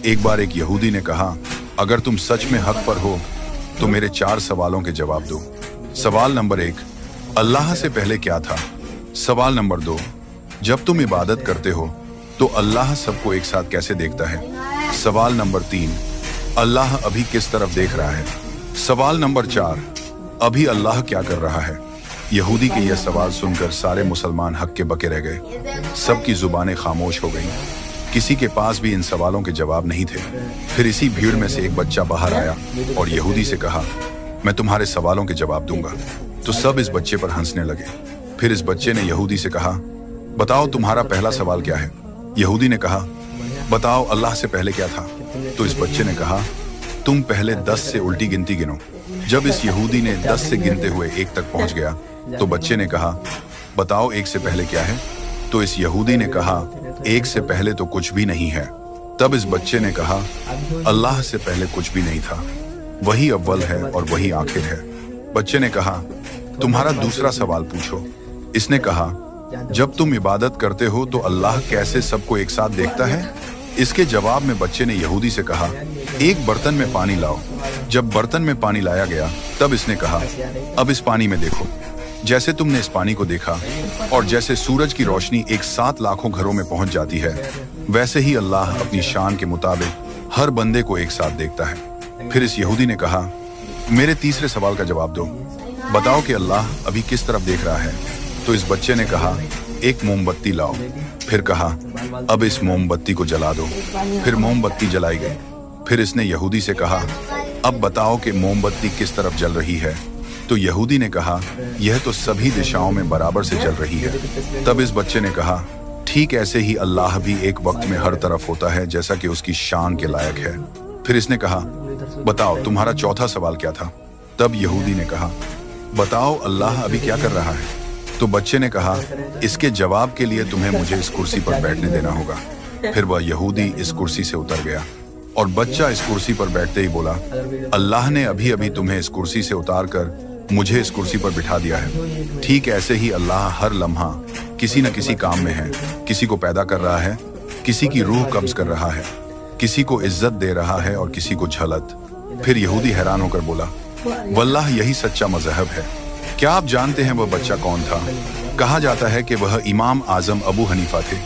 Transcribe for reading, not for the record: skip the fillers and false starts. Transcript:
एक बार एक यहूदी ने कहा, अगर तुम सच में हक पर हो तो मेरे 4 सवालों के जवाब दो। सवाल नंबर 1, अल्लाह से पहले क्या था? सवाल नंबर 2, जब तुम इबादत करते हो तो अल्लाह सबको एक साथ कैसे देखता है? सवाल नंबर 3, अल्लाह अभी किस तरफ देख रहा है? सवाल नंबर 4, अभी अल्लाह क्या कर रहा है? यहूदी के यह सवाल सुनकर सारे मुसलमान हक्के बके रह गए। सबकी जुबानें खामोश हो गईं। किसी के पास भी इन सवालों के जवाब नहीं थे। फिर इसी भीड़ में से एक बच्चा बाहर आया और यहूदी से कहा, मैं तुम्हारे सवालों के जवाब दूंगा। तो सब इस बच्चे पर हंसने लगे। फिर इस बच्चे ने यहूदी से कहा, बताओ तुम्हारा पहला सवाल क्या है? यहूदी ने कहा, बताओ अल्लाह से पहले क्या था? तो इस बच्चे ने कहा, तुम पहले 10 से उल्टी गिनती गिनो। जब इस यहूदी ने 10 से गिनते हुए 1 तक पहुंच गया तो बच्चे ने कहा, बताओ 1 से पहले क्या है? तो इस यहूदी ने कहा, 1 से पहले तो कुछ भी नहीं है। तब इस बच्चे ने कहा, अल्लाह से पहले कुछ भी नहीं था, वही अव्वल है और वही आखिर है। बच्चे ने कहा, तुम्हारा दूसरा सवाल पूछो। इसने कहा, जब तुम इबादत करते हो तो अल्लाह कैसे सबको एक साथ देखता है? इसके जवाब में बच्चे ने यहूदी से कहा, एक बर्तन में पानी लाओ। जब बर्तन में पानी लाया गया तब इसने कहा, अब इस पानी में देखो। जैसे तुमने इस पानी को देखा और जैसे सूरज की रोशनी एक साथ लाखों घरों में पहुंच जाती है, वैसे ही अल्लाह अपनी शान के मुताबिक हर बंदे को एक साथ देखता है। फिर इस यहूदी ने कहा, मेरे तीसरे सवाल का जवाब दो। बताओ कि अल्लाह अभी किस तरफ देख रहा है? तो इस बच्चे ने कहा, एक मोमबत्ती लाओ। फिर कहा, अब इस मोमबत्ती को जला दो। फिर मोमबत्ती जलाई गई। फिर इसने यहूदी से कहा, अब बताओ कि मोमबत्ती किस तरफ जल रही है? तो यहूदी ने कहा, यह तो सभी दिशाओं में बराबर से जल रही है। तब इस बच्चे ने कहा, ठीक ऐसे ही अल्लाह भी एक वक्त में हर तरफ होता है जैसा कि उसकी शान के लायक है। फिर इसने कहा, बताओ तुम्हारा चौथा सवाल क्या था? तब यहूदी ने कहा, बताओ अल्लाह अभी क्या कर रहा है? तो बच्चे ने कहा, इसके जवाब के लिए तुम्हें मुझे इस कुर्सी पर बैठने देना होगा। फिर वह यहूदी इस कुर्सी से उतर गया और बच्चा इस कुर्सी पर बैठते ही बोला, अल्लाह ने अभी अभी तुम्हें इस कुर्सी से उतार कर मुझे इस कुर्सी पर बिठा दिया है। ठीक ऐसे ही अल्लाह हर लम्हा किसी न किसी काम में है। किसी को पैदा कर रहा है, किसी की रूह कब्ज कर रहा है, किसी को इज्जत दे रहा है और किसी को झलत। फिर यहूदी हैरान होकर बोला, वल्लाह यही सच्चा मजहब है। क्या आप जानते हैं वह बच्चा कौन था? कहा जाता है कि वह इमाम आजम अबू हनीफा थे।